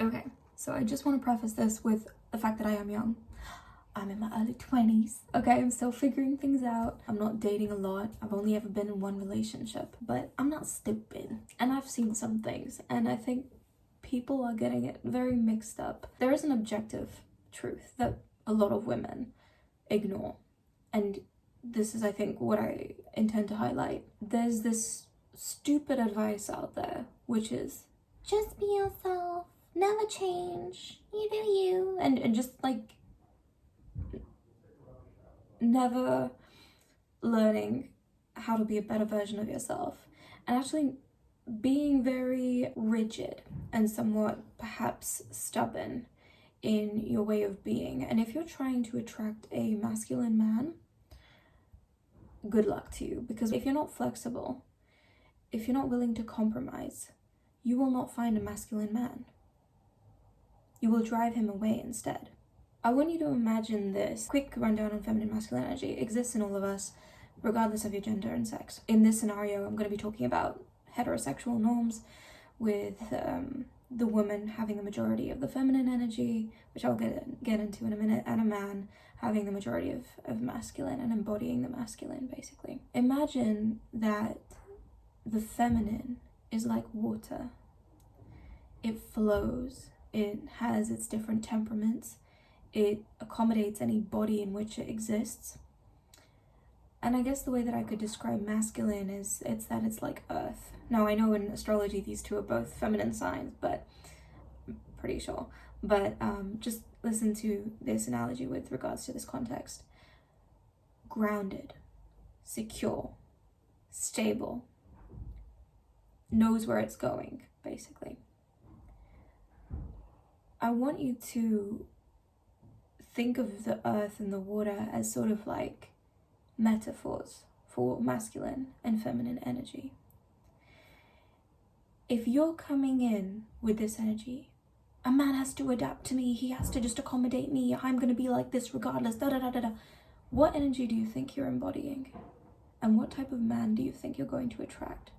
Okay, so I just want to preface this with the fact that I am young. I'm in my early 20s, okay? I'm still figuring things out. I'm not dating a lot. I've only ever been in one relationship, but I'm not stupid. And I've seen some things, and I think people are getting it very mixed up. There is an objective truth that a lot of women ignore, and this is, I think, what I intend to highlight. There's this stupid advice out there, which is, just be yourself, never change, you do you, and just like never learning how to be a better version of yourself, and actually being very rigid and somewhat perhaps stubborn in your way of being. And if you're trying to attract a masculine man, good luck to you, because if you're not flexible, if you're not willing to compromise, you will not find a masculine man. You will drive him away instead. I want you to imagine this. Quick rundown on feminine masculine energy. It exists in all of us, regardless of your gender and sex. In this scenario, I'm going to be talking about heterosexual norms, with the woman having the majority of the feminine energy, which I'll get into in a minute, and a man having the majority of masculine and embodying the masculine, basically. Imagine that the feminine is like water. It flows. It has its different temperaments. It accommodates any body in which it exists. And I guess the way that I could describe masculine is it's like earth. Now, I know in astrology these two are both feminine signs, but I'm pretty sure. But just listen to this analogy with regards to this context. Grounded, secure, stable, knows where it's going, basically. I want you to think of the earth and the water as sort of like metaphors for masculine and feminine energy. If you're coming in with this energy, a man has to adapt to me, he has to just accommodate me, I'm going to be like this regardless, da da da da da. What energy do you think you're embodying? And what type of man do you think you're going to attract?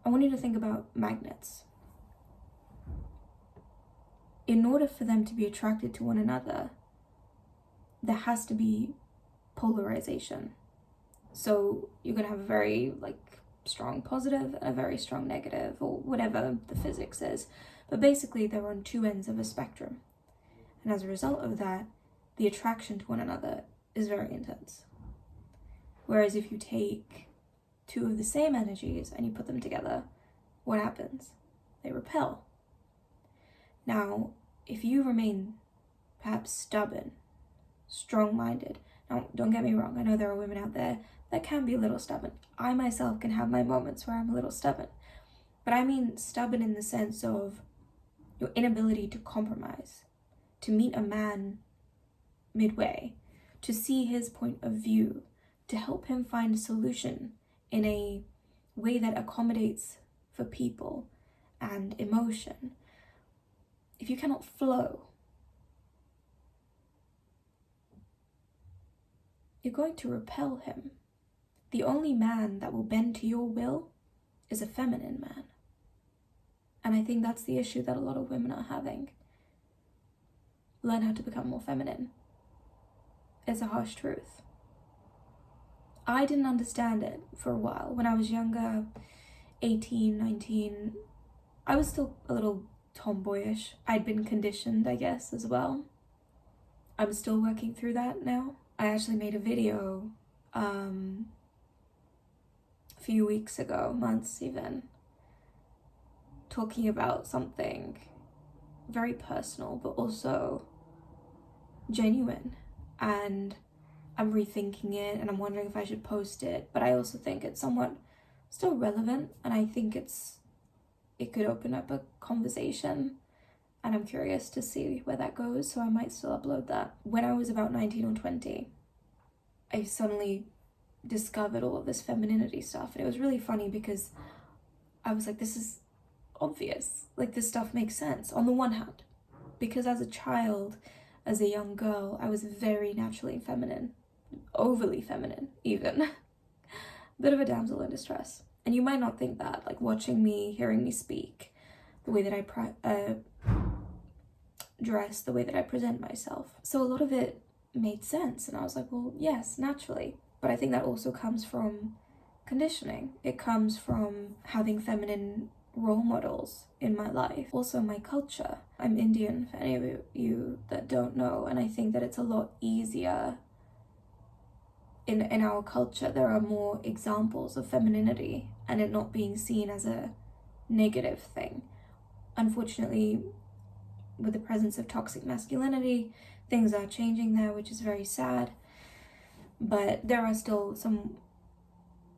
I want you to think about magnets. In order for them to be attracted to one another, there has to be polarization. So you're going to have a very strong positive and a very strong negative, or whatever the physics is. But basically they're on two ends of a spectrum. And as a result of that, the attraction to one another is very intense. Whereas if you take two of the same energies and you put them together, what happens? They repel. Now, if you remain perhaps stubborn, strong-minded, now don't get me wrong, I know there are women out there that can be a little stubborn. I myself can have my moments where I'm a little stubborn. But I mean stubborn in the sense of your inability to compromise, to meet a man midway, to see his point of view, to help him find a solution in a way that accommodates for people and emotion. If you cannot flow, you're going to repel him. The only man that will bend to your will is a feminine man. And I think that's the issue that a lot of women are having. Learn how to become more feminine. It's a harsh truth. I didn't understand it for a while. When I was younger, 18, 19, I was still a little tomboyish. I'd been conditioned, I guess, as well. I'm still working through that now. I actually made a video a few weeks ago, months even, talking about something very personal but also genuine, and I'm rethinking it and I'm wondering if I should post it, but I also think it's somewhat still relevant, and I think it could open up a conversation, and I'm curious to see where that goes, so I might still upload that. When I was about 19 or 20, I suddenly discovered all of this femininity stuff, and it was really funny because I was like, this is obvious, this stuff makes sense on the one hand, because as a child, as a young girl, I was very naturally feminine, overly feminine even. Bit of a damsel in distress. And you might not think that, watching me, hearing me speak, the way that I dress, the way that I present myself. So a lot of it made sense, and I was like, well, yes, naturally. But I think that also comes from conditioning. It comes from having feminine role models in my life, also my culture. I'm Indian, for any of you that don't know, and I think that it's a lot easier in our culture. There are more examples of femininity and it not being seen as a negative thing. Unfortunately, with the presence of toxic masculinity, things are changing there, which is very sad, but there are still some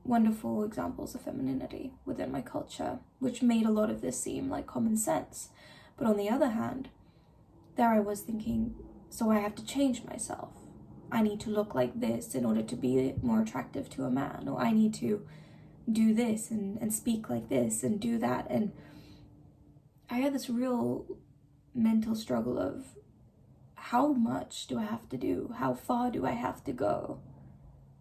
wonderful examples of femininity within my culture, which made a lot of this seem like common sense. But on the other hand, there I was thinking, so I have to change myself. I need to look like this in order to be more attractive to a man, or I need to do this and speak like this and do that. And I had this real mental struggle of, how much do I have to do? How far do I have to go?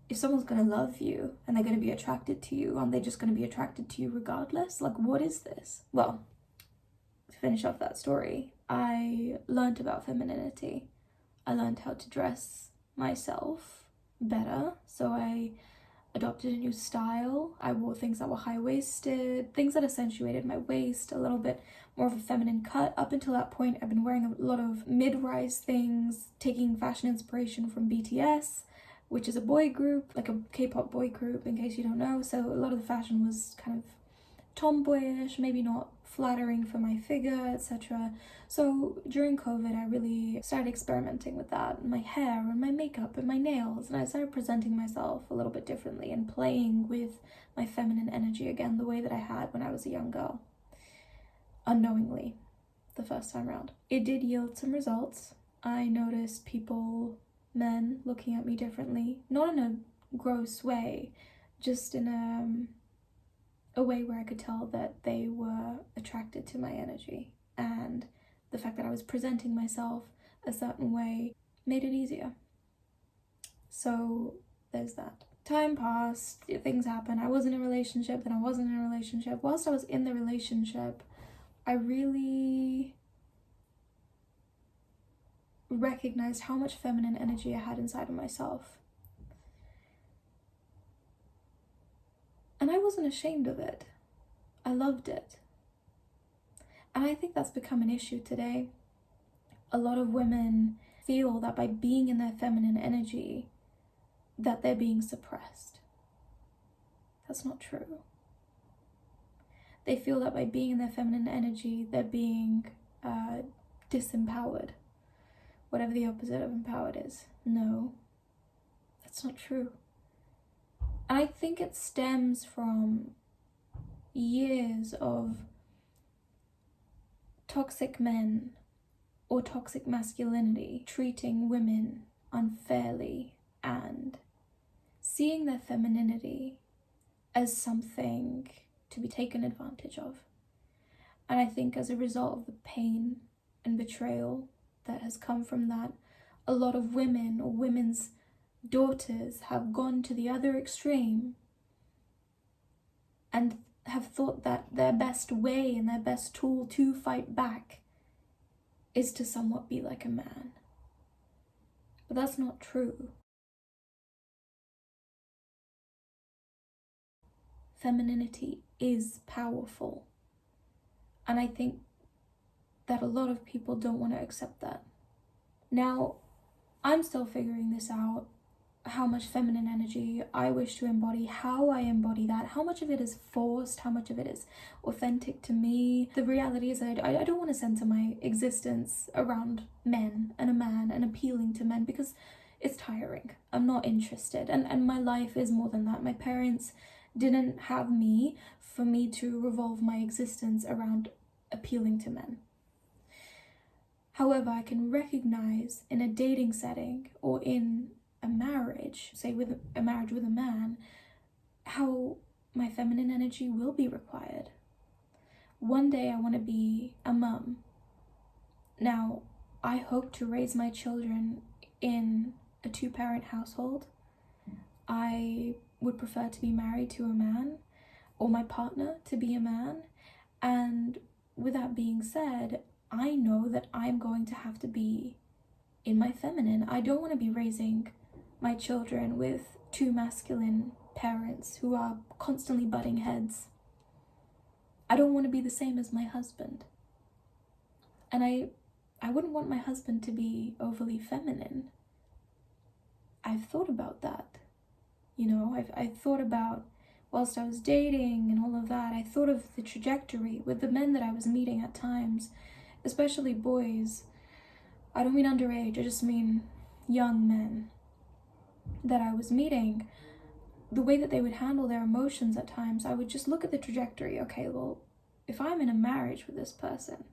If someone's gonna love you and they're gonna be attracted to you, aren't they just gonna be attracted to you regardless? Like, what is this? Well, to finish off that story, I learned about femininity. I learned how to dress myself better, so I adopted a new style. I wore things that were high-waisted, things that accentuated my waist, a little bit more of a feminine cut. Up until that point, I've been wearing a lot of mid-rise things, taking fashion inspiration from BTS, which is a boy group, like a K-pop boy group, in case you don't know. So a lot of the fashion was kind of tomboyish, maybe not flattering for my figure, etc. So during COVID, I really started experimenting with that, my hair and my makeup and my nails, and I started presenting myself a little bit differently and playing with my feminine energy again, the way that I had when I was a young girl, unknowingly, the first time around. It did yield some results. I noticed people, men, looking at me differently, not in a gross way, just in a way where I could tell that they were attracted to my energy, and the fact that I was presenting myself a certain way made it easier. So there's that. Time passed, things happened. I was in a relationship, then I wasn't in a relationship. Whilst I was in the relationship, I really recognized how much feminine energy I had inside of myself. And I wasn't ashamed of it. I loved it. And I think that's become an issue today. A lot of women feel that by being in their feminine energy, that they're being suppressed. That's not true. They feel that by being in their feminine energy, they're being disempowered. Whatever the opposite of empowered is. No, that's not true. And I think it stems from years of toxic men or toxic masculinity treating women unfairly and seeing their femininity as something to be taken advantage of. And I think as a result of the pain and betrayal that has come from that, a lot of women or women's daughters have gone to the other extreme and have thought that their best way and their best tool to fight back is to somewhat be like a man. But that's not true. Femininity is powerful. And I think that a lot of people don't want to accept that. Now, I'm still figuring this out, how much feminine energy I wish to embody, how I embody that, how much of it is forced, how much of it is authentic to me. The reality is that I don't want to center my existence around men and a man and appealing to men, because it's tiring. I'm not interested. And my life is more than that. My parents didn't have me for me to revolve my existence around appealing to men. However, I can recognize in a dating setting or in a marriage, say with a marriage with a man, how my feminine energy will be required. One day I want to be a mum. Now, I hope to raise my children in a 2-parent household. I would prefer to be married to a man, or my partner to be a man, and with that being said, I know that I'm going to have to be in my feminine. I don't want to be raising my children with two masculine parents who are constantly butting heads. I don't want to be the same as my husband. And I wouldn't want my husband to be overly feminine. I've thought about that. You know, I've thought about, whilst I was dating and all of that, I thought of the trajectory with the men that I was meeting at times, especially boys. I don't mean underage, I just mean young men that I was meeting. The way that they would handle their emotions at times, I would just look at the trajectory. Okay, well, if I'm in a marriage with this person,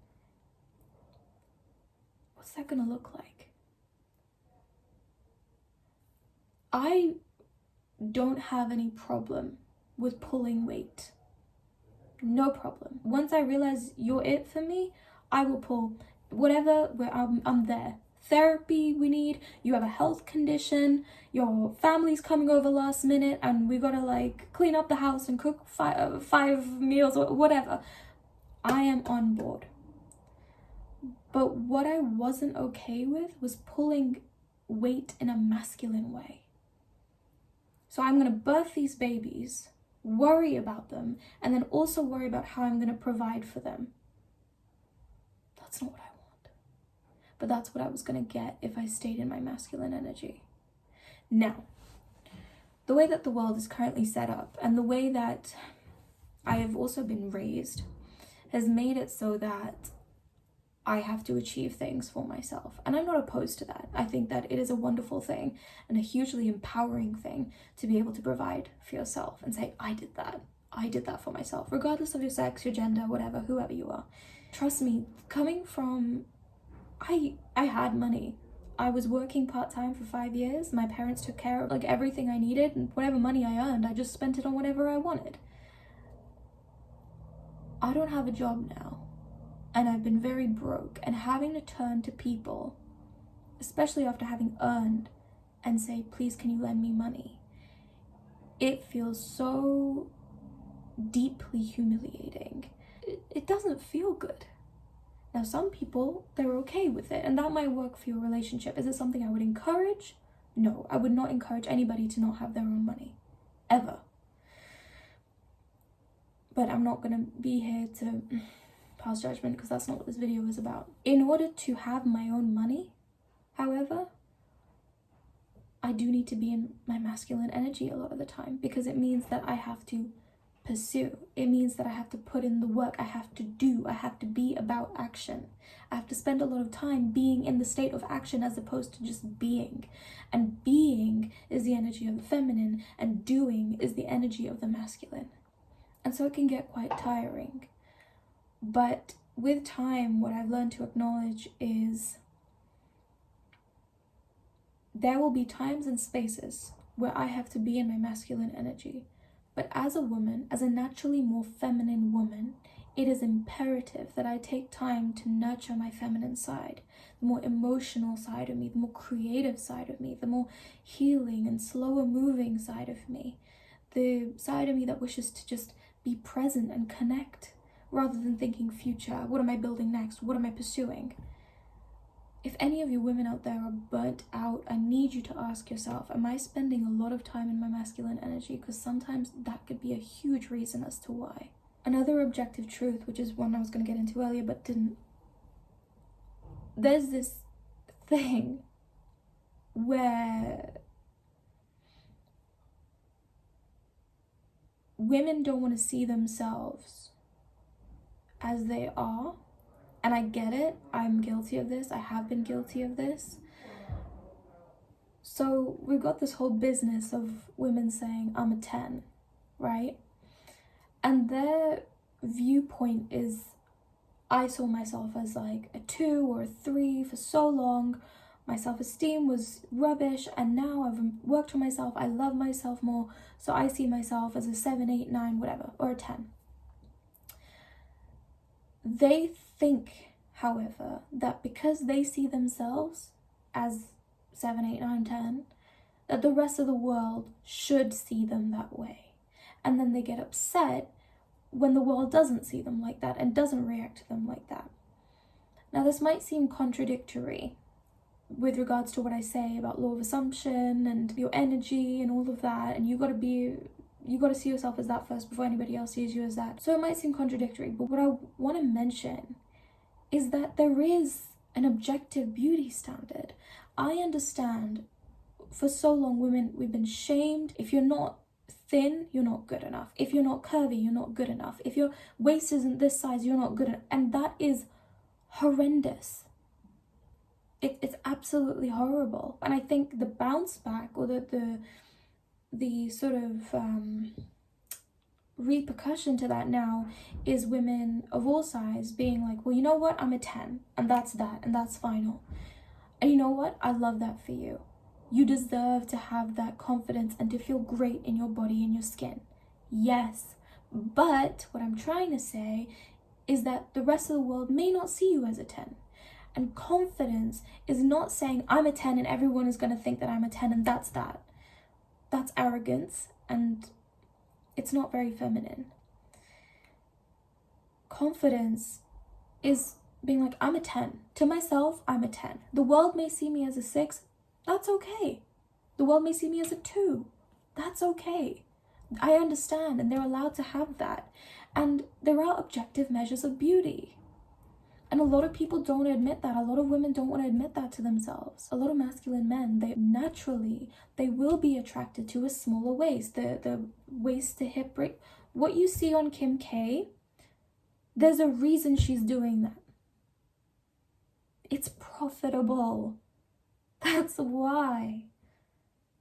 what's that gonna look like? I don't have any problem with pulling weight. No problem. Once I realize you're it for me, I will pull whatever, where I'm there. Therapy we need, you have a health condition, your family's coming over last minute and we gotta like clean up the house and cook five meals or whatever. I am on board. But what I wasn't okay with was pulling weight in a masculine way. So I'm gonna birth these babies, worry about them, and then also worry about how I'm gonna provide for them. That's not what I want. But that's what I was gonna get if I stayed in my masculine energy. Now, the way that the world is currently set up and the way that I have also been raised has made it so that I have to achieve things for myself. And I'm not opposed to that. I think that it is a wonderful thing and a hugely empowering thing to be able to provide for yourself and say, I did that. I did that for myself, regardless of your sex, your gender, whatever, whoever you are. Trust me, coming from, I had money. I was working part-time for 5 years. My parents took care of like everything I needed, and whatever money I earned, I just spent it on whatever I wanted. I don't have a job now. And I've been very broke, and having to turn to people, especially after having earned, and say, please, can you lend me money? It feels so deeply humiliating. It doesn't feel good. Now, some people, they're okay with it, and that might work for your relationship. Is it something I would encourage? No, I would not encourage anybody to not have their own money, ever. But I'm not gonna be here to pass judgment, because that's not what this video is about. In order to have my own money, however, I do need to be in my masculine energy a lot of the time, because it means that I have to pursue. It means that I have to put in the work. I have to do. I have to be about action. I have to spend a lot of time being in the state of action as opposed to just being. And being is the energy of the feminine, and doing is the energy of the masculine. And so it can get quite tiring. But with time, what I've learned to acknowledge is there will be times and spaces where I have to be in my masculine energy. But as a woman, as a naturally more feminine woman, it is imperative that I take time to nurture my feminine side, the more emotional side of me, the more creative side of me, the more healing and slower moving side of me, the side of me that wishes to just be present and connect, rather than thinking future. What am I building next? What am I pursuing? If any of you women out there are burnt out, I need you to ask yourself, am I spending a lot of time in my masculine energy? Because sometimes that could be a huge reason as to why. Another objective truth, which is one I was going to get into earlier but didn't. There's this thing where women don't want to see themselves as they are. And I get it. I'm guilty of this. I have been guilty of this. So we've got this whole business of women saying, I'm a 10, right? And their viewpoint is, I saw myself as like a 2 or a 3 for so long. My self-esteem was rubbish, and now I've worked on myself. I love myself more. So I see myself as a 7, 8, 9, whatever, or a 10. They think, however, that because they see themselves as 7, 8, 9, 10, that the rest of the world should see them that way. And then they get upset when the world doesn't see them like that and doesn't react to them like that. Now, this might seem contradictory with regards to what I say about law of assumption and your energy and all of that, and you got to see yourself as that first before anybody else sees you as that. So it might seem contradictory, but what I want to mention is that there is an objective beauty standard. I understand for so long we've been shamed. If you're not thin, you're not good enough. If you're not curvy, you're not good enough. If your waist isn't this size, you're not good enough. And that is horrendous. It's absolutely horrible. And I think the bounce back, or the sort of repercussion to that now is women of all size being like, well, you know what, I'm a 10 and that's that, and that's final. And you know what, I love that for you. You deserve to have that confidence and to feel great in your body and your skin. Yes, but what I'm trying to say is that the rest of the world may not see you as a 10. And confidence is not saying I'm a 10 and everyone is going to think that I'm a 10 and that's that. That's arrogance, and it's not very feminine. Confidence is being like, I'm a 10. To myself, I'm a 10. The world may see me as a 6. That's okay. The world may see me as a 2. That's okay. I understand, and they're allowed to have that. And there are objective measures of beauty. And a lot of people don't admit that. A lot of women don't want to admit that to themselves. A lot of masculine men, they will be attracted to a smaller waist. The waist to hip rate. What you see on Kim K, there's a reason she's doing that. It's profitable. That's why.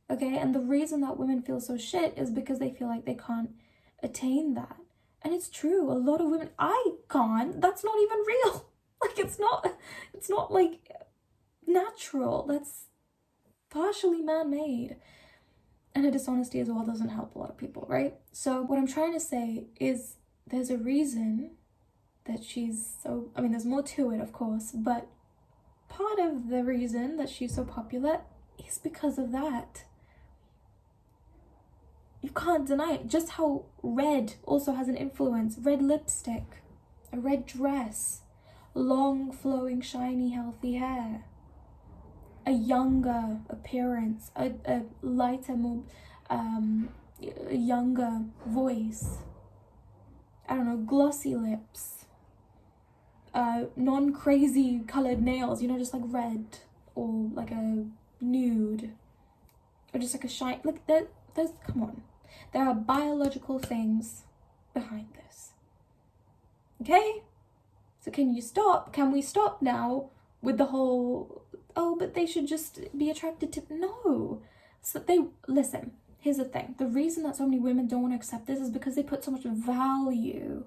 Okay, and the reason that women feel so shit is because they feel like they can't attain that. And it's true, a lot of women, I can't, that's not even real. Like, it's not like natural. That's partially man-made. And her dishonesty as well doesn't help a lot of people, right? So what I'm trying to say is there's a reason that she's so, I mean, there's more to it, of course, but part of the reason that she's so popular is because of that. You can't deny it. Just how red also has an influence. Red lipstick, a red dress, long, flowing, shiny, healthy hair, a younger appearance, a lighter, more, a younger voice, I don't know, glossy lips, non-crazy colored nails, you know, just like red or like a nude or just like a shine. Look, there's, come on. There are biological things behind this. Okay? So can you stop? Can we stop now with the whole, oh, but they should just be attracted to, no. So listen, here's the thing. The reason that so many women don't want to accept this is because they put so much value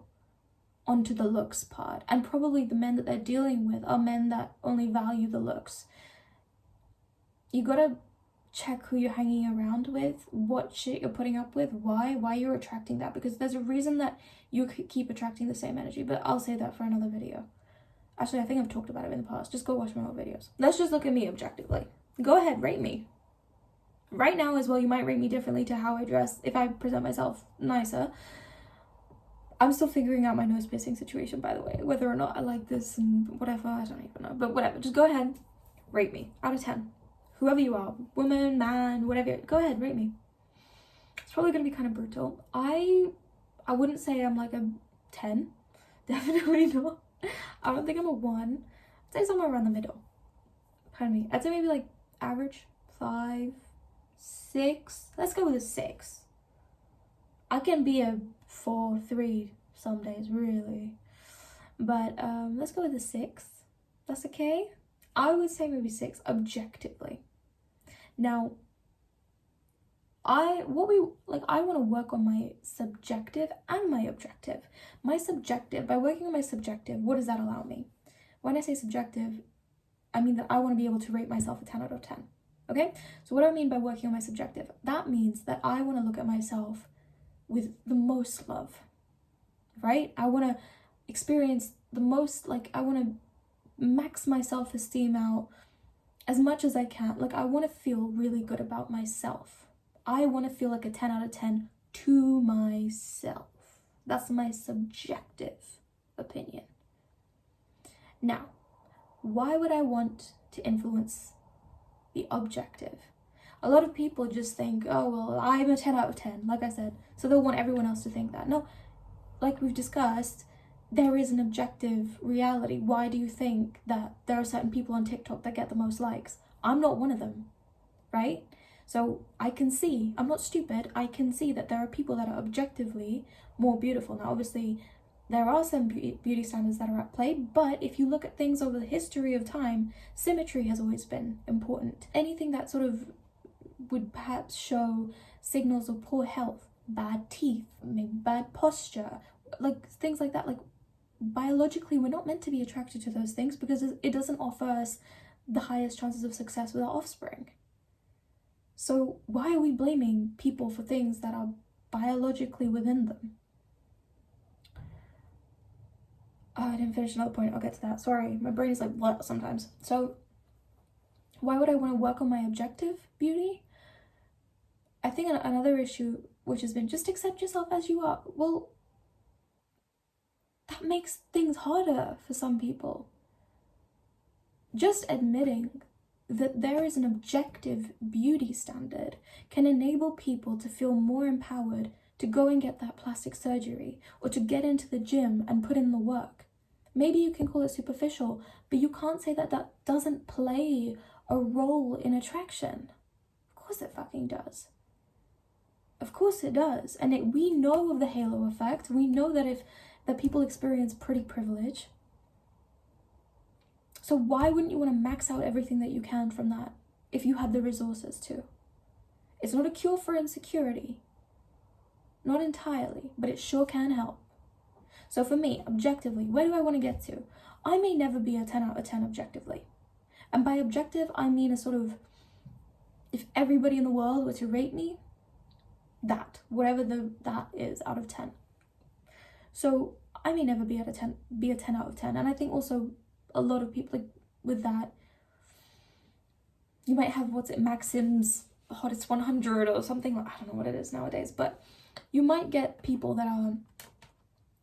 onto the looks part. And probably the men that they're dealing with are men that only value the looks. You gotta check who you're hanging around with, what shit you're putting up with, why you're attracting that, because there's a reason that you keep attracting the same energy, but I'll say that for another video. Actually, I think I've talked about it in the past. Just go watch my old videos. Let's just look at me objectively. Go ahead, rate me. Right now as well, you might rate me differently to how I dress if I present myself nicer. I'm still figuring out my nose piercing situation, by the way, whether or not I like this and whatever, I don't even know, but whatever, just go ahead, rate me out of 10. Whoever you are, woman, man, whatever, go ahead, rate me. It's probably gonna be kind of brutal. I wouldn't say I'm like a 10, definitely not. I don't think I'm a 1. I'd say somewhere around the middle. Pardon me. I'd say maybe like average, 5, 6. Let's go with a 6. I can be a 4, 3 some days, really. But let's go with a 6. That's okay. I would say maybe 6 objectively. Now, I want to work on my subjective and my objective. My subjective, by working on my subjective, what does that allow me? When I say subjective, I mean that I want to be able to rate myself a 10 out of 10. Okay? So what do I mean by working on my subjective? That means that I want to look at myself with the most love, right? I want to experience the most, like, I want to max my self-esteem out as much as I can. Like, I want to feel really good about myself. I want to feel like a 10 out of 10 to myself. That's my subjective opinion. Now, why would I want to influence the objective? A lot of people just think, oh, well, I'm a 10 out of 10, like I said, so they'll want everyone else to think that. No, like we've discussed, there is an objective reality. Why do you think that there are certain people on TikTok that get the most likes? I'm not one of them, right? So I can see, I'm not stupid, I can see that there are people that are objectively more beautiful. Now, obviously, there are some beauty standards that are at play, but if you look at things over the history of time, symmetry has always been important. Anything that sort of would perhaps show signals of poor health, bad teeth, maybe bad posture, like things like that, like biologically we're not meant to be attracted to those things because it doesn't offer us the highest chances of success with our offspring. So why are we blaming people for things that are biologically within them? Oh, I didn't finish another point. I'll get to that. Sorry, my brain is like what sometimes. So why would I want to work on my objective beauty? I think another issue which has been just accept yourself as you are. Well, that makes things harder for some people. Just admitting that there is an objective beauty standard can enable people to feel more empowered to go and get that plastic surgery or to get into the gym and put in the work. Maybe you can call it superficial, but you can't say that that doesn't play a role in attraction. Of course it fucking does. Of course it does. And we know of the halo effect. We know that people experience pretty privilege. So why wouldn't you want to max out everything that you can from that if you had the resources to? It's not a cure for insecurity. Not entirely, but it sure can help. So for me, objectively, where do I want to get to? I may never be a 10 out of 10 objectively. And by objective, I mean a sort of, if everybody in the world were to rate me, that, whatever that is out of 10. So I may never be a 10 out of 10. And I think also a lot of people, like with that, you might have, Maxim's hottest 100 or something, I don't know what it is nowadays, but you might get people that are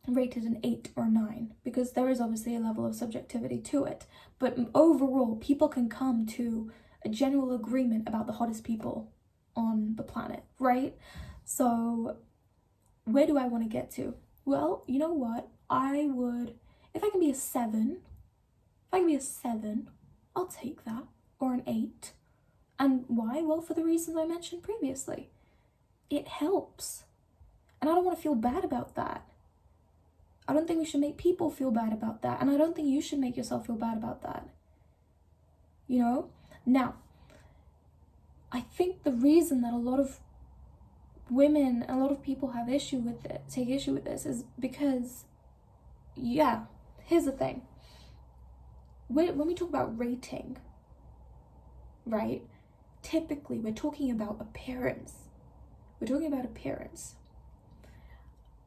rated an 8 or 9 because there is obviously a level of subjectivity to it. But overall, people can come to a general agreement about the hottest people on the planet, right? So where do I want to get to? Well, you know what? I would, if I can be a 7, I'll take that, or an 8. And why? Well, for the reasons I mentioned previously. It helps. And I don't want to feel bad about that. I don't think we should make people feel bad about that. And I don't think you should make yourself feel bad about that. You know? Now, I think the reason that a lot of women, a lot of people take issue with this is because, yeah, here's the thing. When we talk about rating, right, typically we're talking about appearance.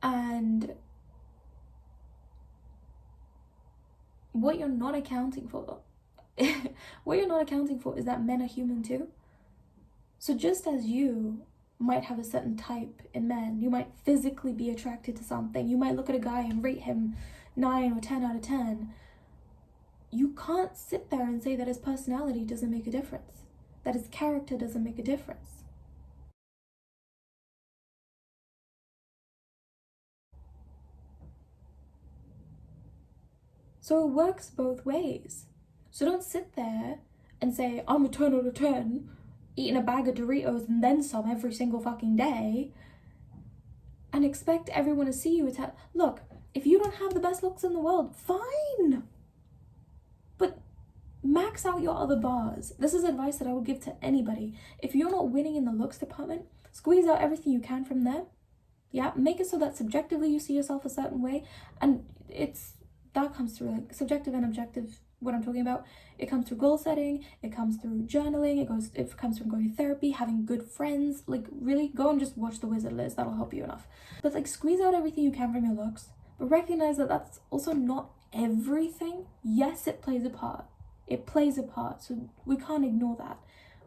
And what you're not accounting for, is that men are human too. So just as you might have a certain type in men, you might physically be attracted to something, you might look at a guy and rate him 9 or 10 out of 10, you can't sit there and say that his personality doesn't make a difference, that his character doesn't make a difference. So it works both ways. So don't sit there and say, I'm a 10 out of 10, eating a bag of Doritos and then some every single fucking day, and expect everyone to see you. Look, if you don't have the best looks in the world, fine. But max out your other bars. This is advice that I would give to anybody. If you're not winning in the looks department, squeeze out everything you can from there. Yeah, make it so that subjectively you see yourself a certain way, and that comes through like subjective and objective. What I'm talking about, it comes through goal setting, it comes through journaling, it comes from going to therapy, having good friends. Like really go and just watch The Wizard Liz, that'll help you enough. But like squeeze out everything you can from your looks, but recognize that that's also not everything. Yes, it plays a part, so we can't ignore that,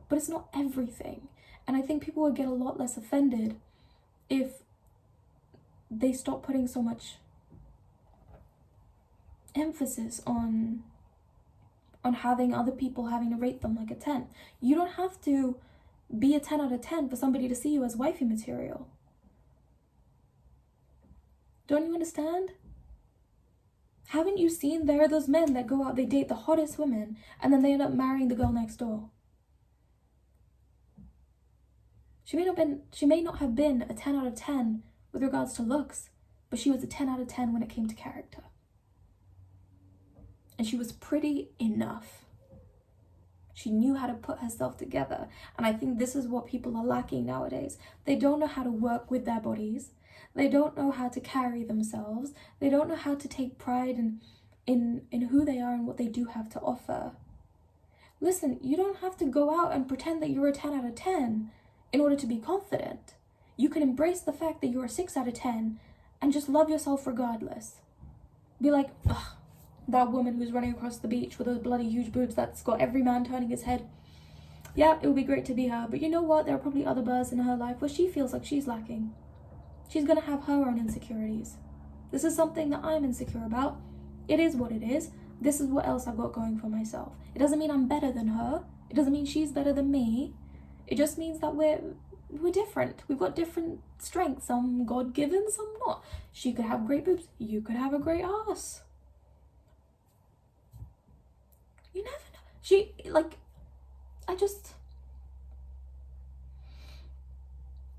but it's not everything. And I think people would get a lot less offended if they stop putting so much emphasis on having other people having to rate them like a 10. You don't have to be a 10 out of 10 for somebody to see you as wifey material. Don't you understand? Haven't you seen there are those men that go out, they date the hottest women, and then they end up marrying the girl next door? She may not have been a 10 out of 10 with regards to looks, but she was a 10 out of 10 when it came to character. And she was pretty enough. She knew how to put herself together. And I think this is what people are lacking nowadays. They don't know how to work with their bodies. They don't know how to carry themselves. They don't know how to take pride in who they are and what they do have to offer. Listen, you don't have to go out and pretend that you're a 10 out of 10 in order to be confident. You can embrace the fact that you're a 6 out of 10 and just love yourself regardless. Be like, ugh, that woman who's running across the beach with those bloody huge boobs that's got every man turning his head. Yeah, it would be great to be her, but you know what? There are probably other buzz in her life where she feels like she's lacking. She's gonna have her own insecurities. This is something that I'm insecure about. It is what it is. This is what else I've got going for myself. It doesn't mean I'm better than her. It doesn't mean she's better than me. It just means that we're different. We've got different strengths. Some God-given, some not. She could have great boobs. You could have a great ass. You never know.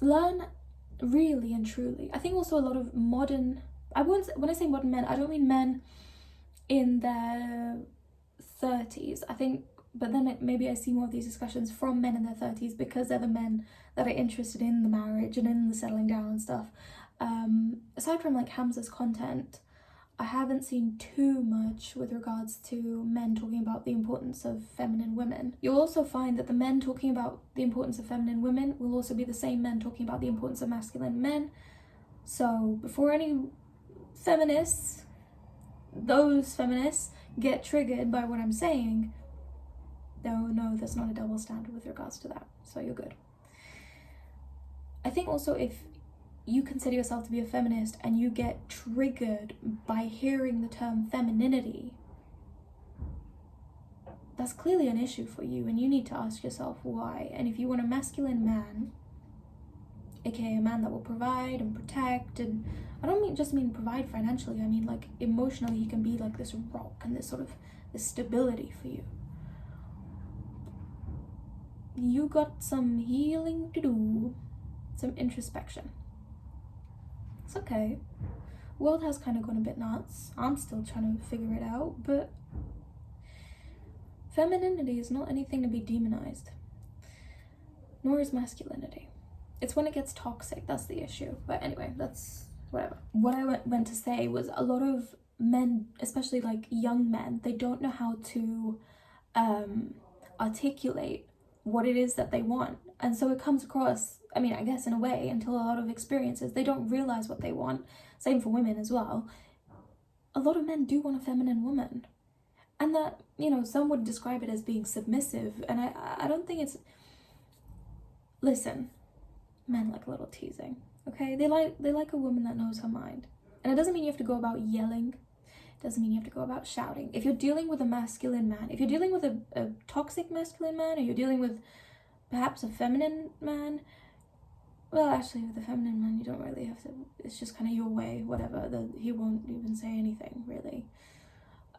Learn really and truly. I think also a lot of modern, when I say modern men, I don't mean men in their 30s. I think, but then maybe I see more of these discussions from men in their 30s because they're the men that are interested in the marriage and in the settling down and stuff. Aside from like Hamza's content, I haven't seen too much with regards to men talking about the importance of feminine women. You'll also find that the men talking about the importance of feminine women will also be the same men talking about the importance of masculine men. So before any feminists, those feminists, get triggered by what I'm saying, no, there's not a double standard with regards to that. So you're good. I think also if you consider yourself to be a feminist and you get triggered by hearing the term femininity, that's clearly an issue for you, and you need to ask yourself why. And if you want a masculine man, aka a man that will provide and protect, and I don't just mean provide financially, I mean like emotionally, he can be like this rock and this stability for you. You got some healing to do, some introspection. It's okay. World has kind of gone a bit nuts. I'm still trying to figure it out, but femininity is not anything to be demonized, nor is masculinity. It's when it gets toxic, that's the issue. But anyway, that's whatever. What I went to say was a lot of men, especially like young men, they don't know how to articulate what it is that they want. And so it comes across, I mean, I guess in a way, until a lot of experiences, they don't realize what they want. Same for women as well. A lot of men do want a feminine woman. And that, you know, some would describe it as being submissive. And I don't think it's... Listen, men like a little teasing, okay? They like a woman that knows her mind. And it doesn't mean you have to go about yelling. It doesn't mean you have to go about shouting. If you're dealing with a masculine man, if you're dealing with a toxic masculine man, or you're dealing with perhaps a feminine man, well, actually, with a feminine man, you don't really have to, it's just kind of your way, whatever. He won't even say anything, really.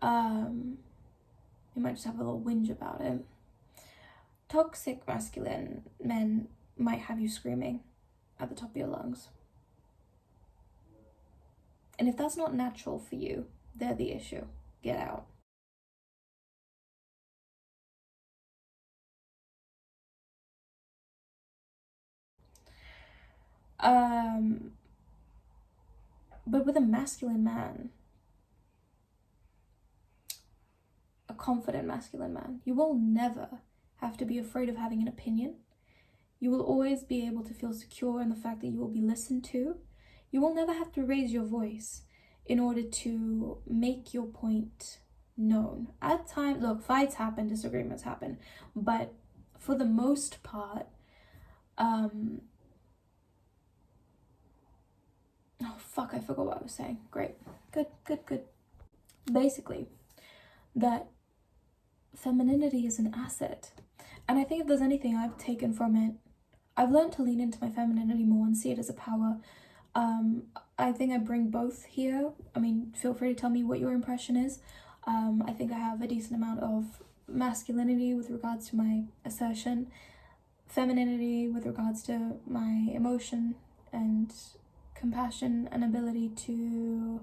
You might just have a little whinge about it. Toxic masculine men might have you screaming at the top of your lungs. And if that's not natural for you, they're the issue. Get out. But with a masculine man, a confident masculine man, you will never have to be afraid of having an opinion. You will always be able to feel secure in the fact that you will be listened to. You will never have to raise your voice in order to make your point known. At times, look, fights happen, disagreements happen, but for the most part, Oh fuck, I forgot what I was saying. Great. Good. Basically, that femininity is an asset. And I think if there's anything I've taken from it, I've learned to lean into my femininity more and see it as a power. I think I bring both here. I mean, feel free to tell me what your impression is. I think I have a decent amount of masculinity with regards to my assertion, femininity with regards to my emotion and compassion and ability to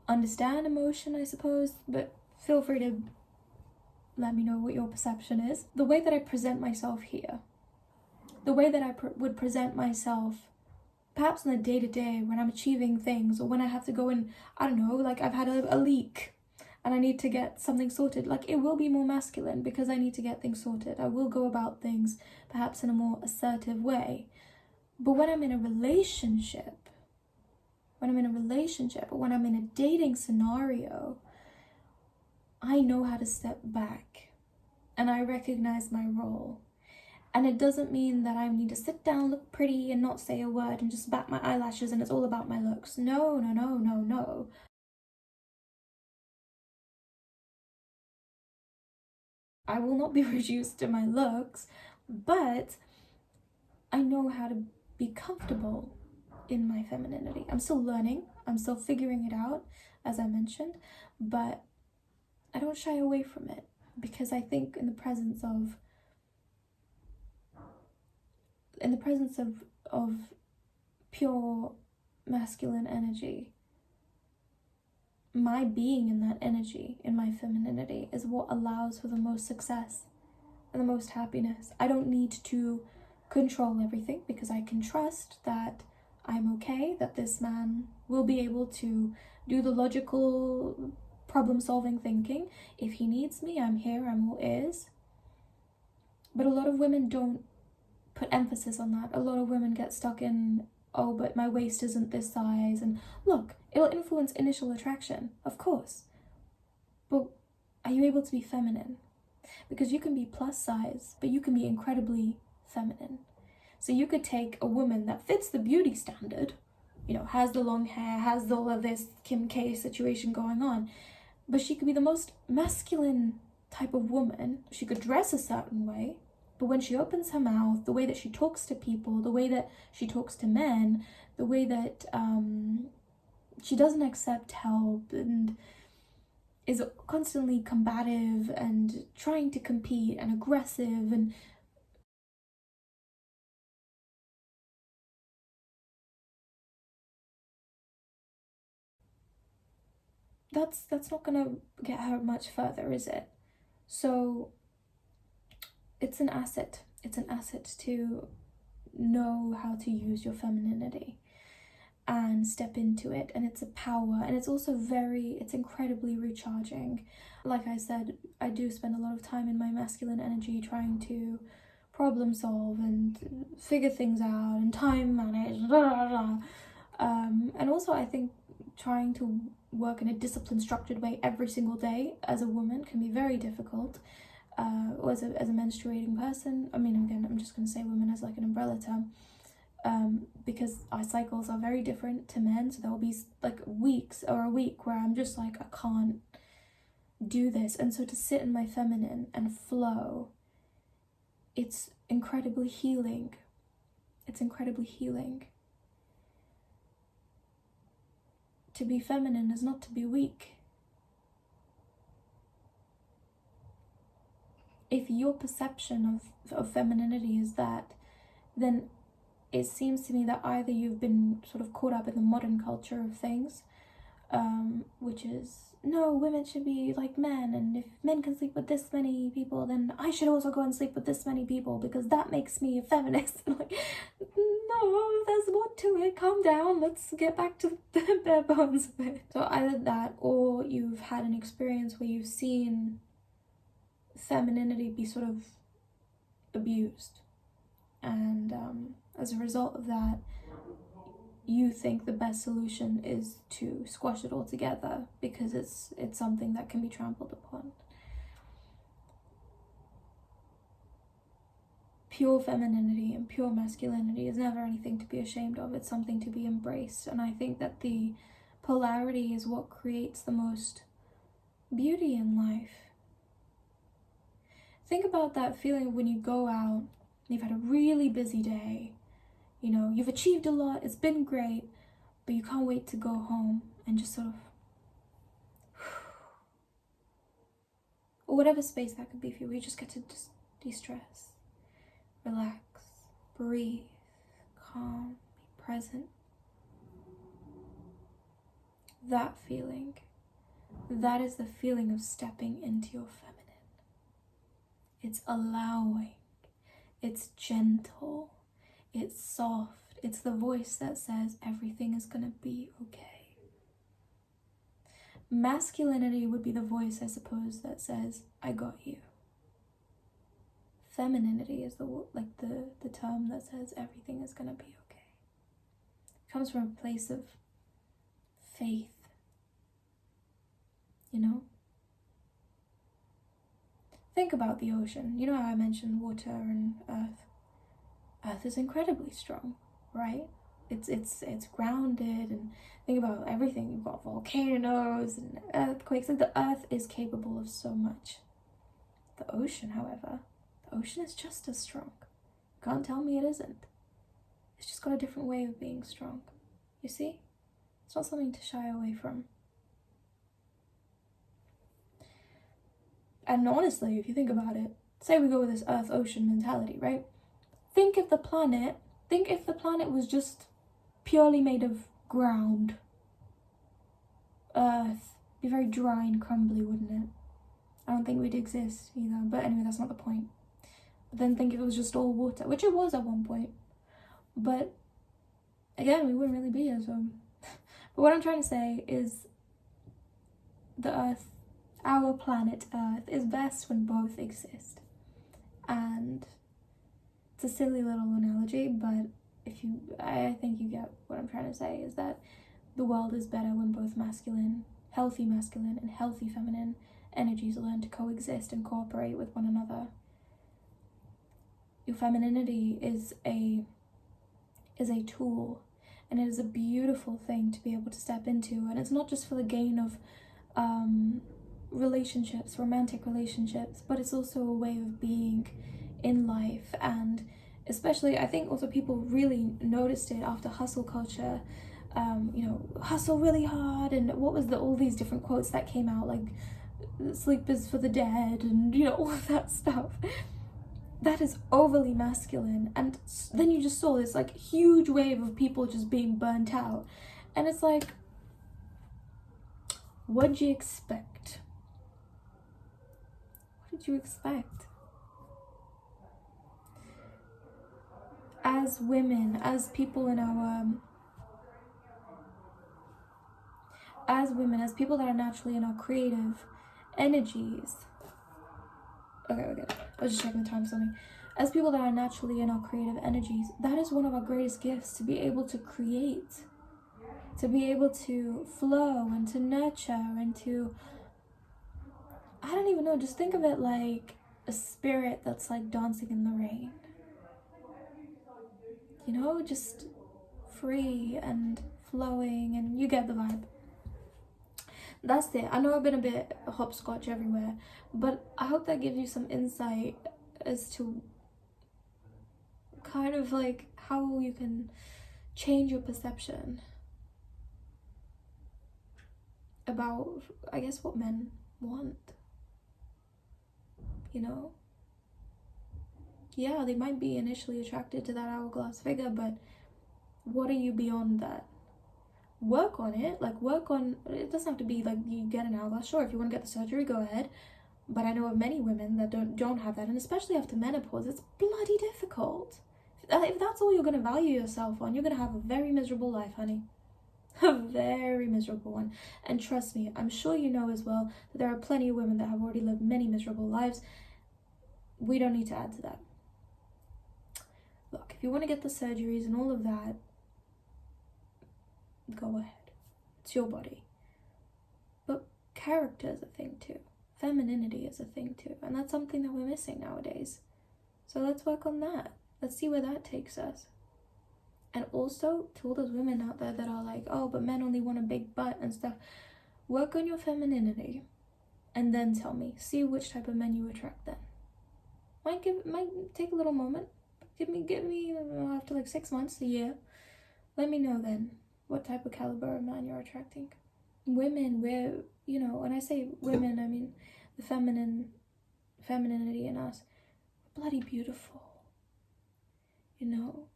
understand emotion, I suppose, but feel free to let me know what your perception is. The way that I present myself here, the way that I would present myself perhaps in the day-to-day when I'm achieving things, or when I have to go and, I don't know, like I've had a leak and I need to get something sorted, like it will be more masculine because I need to get things sorted. I will go about things perhaps in a more assertive way. But when I'm in a relationship, or when I'm in a dating scenario, I know how to step back and I recognize my role. And it doesn't mean that I need to sit down, look pretty, and not say a word and just bat my eyelashes and it's all about my looks. No. I will not be reduced to my looks, but I know how to be comfortable in my femininity. I'm still learning, I'm still figuring it out, as I mentioned, but I don't shy away from it because I think in the presence of pure masculine energy, my being in that energy, in my femininity, is what allows for the most success and the most happiness. I don't need to control everything because I can trust that I'm okay, that this man will be able to do the logical problem-solving thinking. If he needs me, I'm here, I'm all ears. But a lot of women don't put emphasis on that. A lot of women get stuck in, oh, but my waist isn't this size. And look, it'll influence initial attraction, of course. But are you able to be feminine? Because you can be plus size, but you can be incredibly feminine. So you could take a woman that fits the beauty standard, you know, has the long hair, has all of this Kim K situation going on, but she could be the most masculine type of woman. She could dress a certain way, but when she opens her mouth, the way that she talks to people, the way that she talks to men, the way that she doesn't accept help and is constantly combative and trying to compete and aggressive, and that's not gonna get her much further, is it? So it's an asset. It's an asset to know how to use your femininity and step into it, and it's a power, and it's also it's incredibly recharging. Like I said, I do spend a lot of time in my masculine energy trying to problem solve and figure things out and time manage, and also I think trying to work in a disciplined, structured way every single day as a woman can be very difficult. Or as a menstruating person, I mean, again, I'm just going to say women as like an umbrella term, because our cycles are very different to men. So there will be like weeks or a week where I'm just like, I can't do this. And so to sit in my feminine and flow, it's incredibly healing. It's incredibly healing. To be feminine is not to be weak. If your perception of femininity is that, then it seems to me that either you've been sort of caught up in the modern culture of things, which is, no, women should be like men, and if men can sleep with this many people, then I should also go and sleep with this many people because that makes me a feminist. Like, no, there's more to it, calm down, let's get back to the bare bones of it. So either that, or you've had an experience where you've seen femininity be sort of abused, and as a result of that, you think the best solution is to squash it all together because it's something that can be trampled upon. pure femininity and pure masculinity is never anything to be ashamed of. It's something to be embraced. And I think that the polarity is what creates the most beauty in life. Think about that feeling when you go out, you've had a really busy day, you know, you've achieved a lot, it's been great, but you can't wait to go home and just sort of, or whatever space that could be for you, where you just get to just de-stress, relax, breathe, calm, be present. That feeling, that is the feeling of stepping into your feminine. It's allowing, it's gentle, it's soft, it's the voice that says everything is gonna be okay. Masculinity would be the voice, I suppose, that says, I got you. Femininity is the term that says everything is gonna be okay. It comes from a place of faith, you know? Think about the ocean. You know how I mentioned water and earth? Earth is incredibly strong, right? It's grounded, and think about everything. You've got volcanoes and earthquakes. Like, the earth is capable of so much. The ocean, however, the ocean is just as strong. Can't tell me it isn't. It's just got a different way of being strong. You see? It's not something to shy away from. And honestly, if you think about it, say we go with this earth-ocean mentality, right? Think if the planet was just purely made of ground. Earth. Be very dry and crumbly, wouldn't it? I don't think we'd exist either. But anyway, that's not the point. But then think if it was just all water, which it was at one point. But again, we wouldn't really be here, so. But what I'm trying to say is the Earth, our planet Earth, is best when both exist. And it's a silly little analogy, but I think you get what I'm trying to say, is that the world is better when both healthy masculine and healthy feminine energies learn to coexist and cooperate with one another. Your femininity is a tool, and it is a beautiful thing to be able to step into, and it's not just for the gain of relationships, romantic relationships, but it's also a way of being in life. And especially, I think also people really noticed it after hustle culture, hustle really hard, and what was all these different quotes that came out, like sleep is for the dead, and all of that stuff. That is overly masculine, and then you just saw this like huge wave of people just being burnt out, and it's like, what'd you expect? What did you expect? As women, as people in our as people that are naturally in our creative energies. Okay. I was just checking the time, sorry. As people that are naturally in our creative energies, that is one of our greatest gifts, to be able to create, to be able to flow and to nurture and to, I don't even know, just think of it like a spirit that's like dancing in the rain. Just free and flowing, and you get the vibe. That's it. I know I've been a bit hopscotch everywhere, but I hope that gives you some insight as to kind of like how you can change your perception about, I guess, what men want. Yeah, they might be initially attracted to that hourglass figure, but what are you beyond that? Work on it. It doesn't have to be like you get an hourglass. Sure, if you want to get the surgery, go ahead. But I know of many women that don't have that, and especially after menopause, it's bloody difficult. If that's all you're going to value yourself on, you're going to have a very miserable life, honey. A very miserable one. And trust me, I'm sure you know as well that there are plenty of women that have already lived many miserable lives. We don't need to add to that. Look, if you want to get the surgeries and all of that, go ahead. It's your body. But character is a thing too. Femininity is a thing too. And that's something that we're missing nowadays. So let's work on that. Let's see where that takes us. And also, to all those women out there that are like, oh, but men only want a big butt and stuff, work on your femininity and then tell me. See which type of men you attract then. Might take a little moment. Give me after like 6 months, a year. Let me know then what type of caliber of man you're attracting. Women, we're, you know, when I say women, I mean the femininity in us. We're bloody beautiful. You know,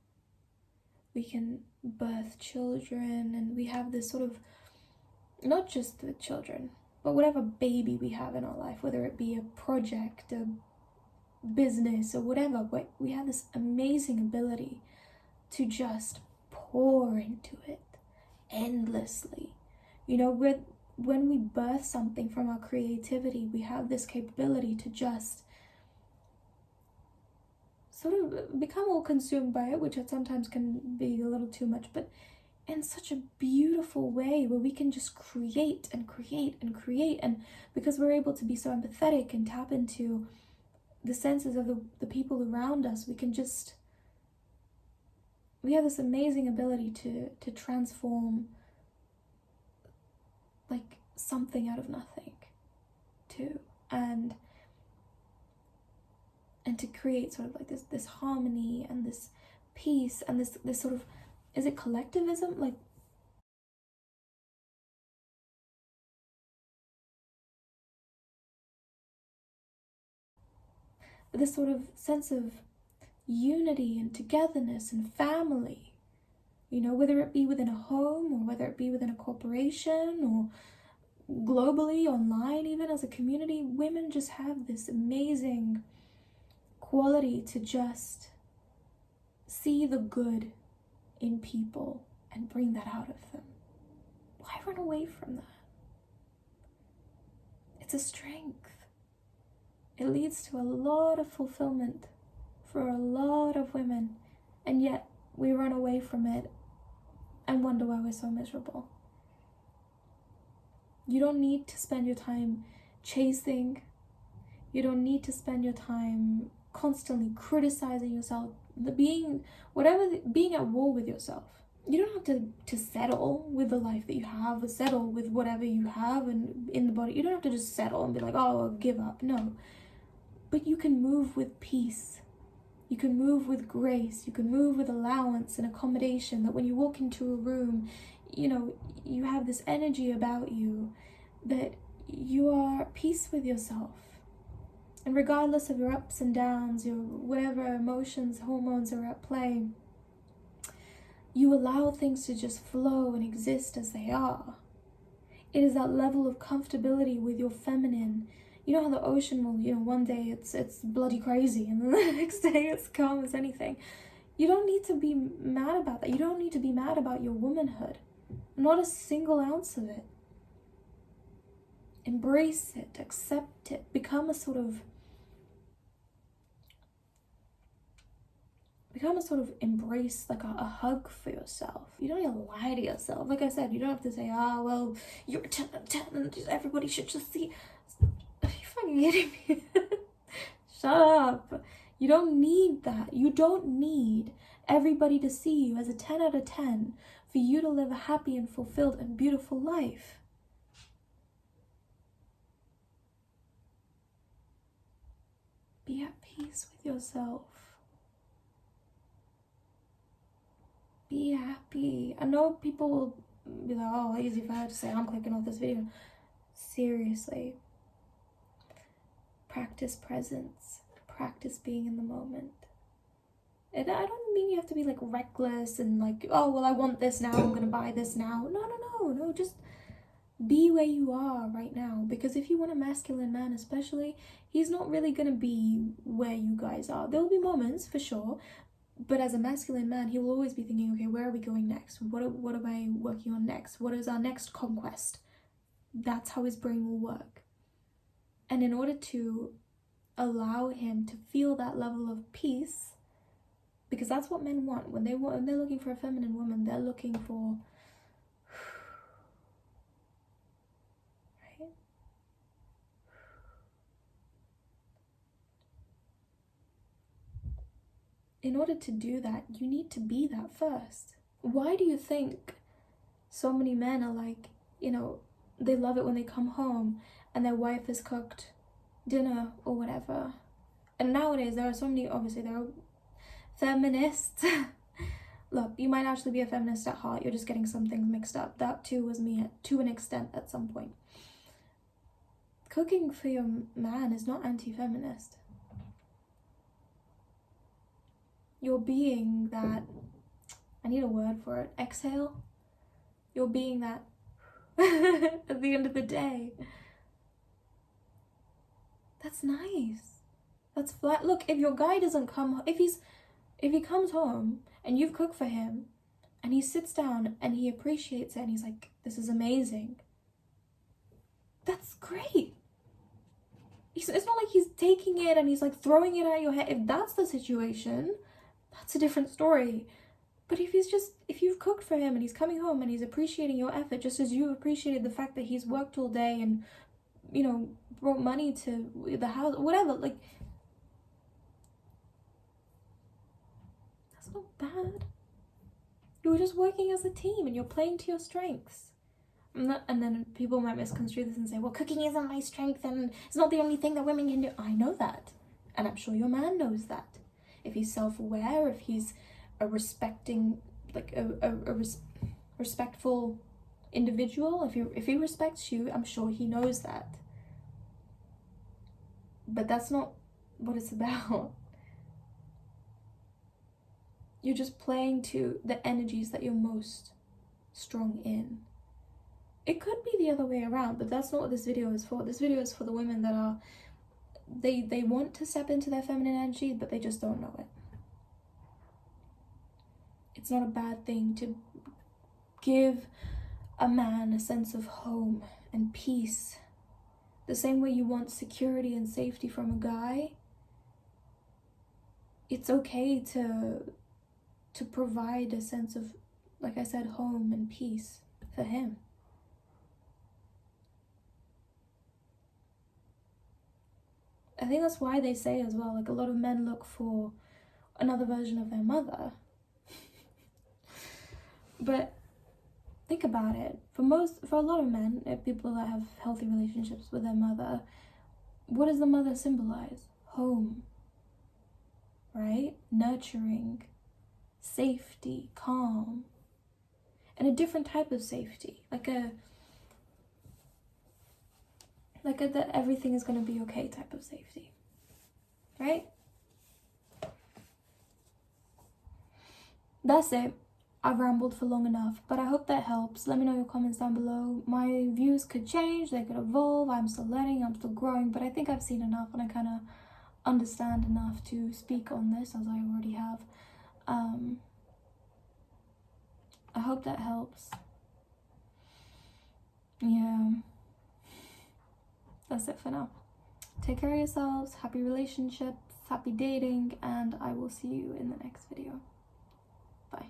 we can birth children, and we have this sort of, not just the children, but whatever baby we have in our life, whether it be a project, a business, or whatever, we have this amazing ability to just pour into it endlessly. You know, when we birth something from our creativity, we have this capability to just sort of become all consumed by it, which sometimes can be a little too much, but in such a beautiful way where we can just create and create and create. And because we're able to be so empathetic and tap into the senses of the people around us, we have this amazing ability to transform like something out of nothing too, and to create sort of like this harmony and this peace and this sort of, is it collectivism? Like, this sort of sense of unity and togetherness and family, you know, whether it be within a home or whether it be within a corporation or globally, online, even as a community. Women just have this amazing quality to just see the good in people and bring that out of them. Why run away from that? It's a strength. It leads to a lot of fulfillment for a lot of women, and yet we run away from it and wonder why we're so miserable. You don't need to spend your time chasing. You don't need to spend your time constantly criticizing yourself, being at war with yourself. You don't have to settle with the life that you have, or settle with whatever you have and in the body. You don't have to just settle and be like, oh, I'll give up. No. But you can move with peace. You can move with grace. You can move with allowance and accommodation, that when you walk into a room, you know, you have this energy about you, that you are at peace with yourself. And regardless of your ups and downs, your whatever emotions, hormones are at play, you allow things to just flow and exist as they are. It is that level of comfortability with your feminine. You know how the ocean will, you know, one day it's bloody crazy and then the next day it's calm as anything. You don't need to be mad about that. You don't need to be mad about your womanhood. Not a single ounce of it. Embrace it, accept it, become a sort of embrace, like a hug for yourself. You don't need to lie to yourself. Like I said, you don't have to say, oh, well, you're a 10 out of 10 and everybody should just see. Are you fucking kidding me? Shut up. You don't need that. You don't need everybody to see you as a 10 out of 10 for you to live a happy and fulfilled and beautiful life. Be at peace with yourself. Be happy. I know people will be like, oh, easy for her to say, I'm clicking off this video. Seriously. Practice presence. Practice being in the moment. And I don't mean you have to be like reckless and like, oh, well, I want this now, I'm gonna buy this now. No, just be where you are right now. Because if you want a masculine man especially, he's not really gonna be where you guys are. There'll be moments for sure, but as a masculine man, he will always be thinking, okay, where are we going next? What am I working on next? What is our next conquest? That's how his brain will work. And in order to allow him to feel that level of peace, because that's what men want. When they're looking for a feminine woman, they're looking for, right? in order to do that, you need to be that first. Why do you think so many men are like, you know, they love it when they come home and their wife has cooked dinner or whatever? And nowadays there are so many, obviously there are feminists. Look, you might actually be a feminist at heart, you're just getting some things mixed up. That too was me to an extent at some point. Cooking for your man is not anti-feminist. You're being that, I need a word for it, exhale. You're being that at the end of the day. That's nice. That's flat. Look, if your guy doesn't come, if he comes home and you've cooked for him and he sits down and he appreciates it and he's like, this is amazing, that's great. It's not like he's taking it and he's like throwing it at your head. If that's the situation, that's a different story. But if you've cooked for him and he's coming home and he's appreciating your effort just as you appreciated the fact that he's worked all day and, you know, brought money to the house, whatever, like, that's not bad. You were just working as a team and you're playing to your strengths. And then people might misconstrue this and say, well, cooking isn't my strength and it's not the only thing that women can do. I know that. And I'm sure your man knows that. If he's self-aware, if he's a respecting, like a respectful individual, if he respects you, I'm sure he knows that. But that's not what it's about. You're just playing to the energies that you're most strong in. It could be the other way around, but that's not what this video is for. This video is for the women that are, they want to step into their feminine energy, but they just don't know it. It's not a bad thing to give a man a sense of home and peace. The same way you want security and safety from a guy, it's okay to provide a sense of, like I said, home and peace for him. I think that's why they say as well, like a lot of men look for another version of their mother. But think about it. For a lot of men, people that have healthy relationships with their mother, what does the mother symbolize? Home, right? Nurturing, safety, calm, and a different type of safety, like a that everything is going to be okay type of safety, right? That's it. I've rambled for long enough, but I hope that helps. Let me know your comments down below. My views could change, they could evolve. I'm still learning, I'm still growing, but I think I've seen enough and I kind of understand enough to speak on this, as I already have. I hope that helps. Yeah. That's it for now. Take care of yourselves, happy relationships, happy dating, and I will see you in the next video. Bye.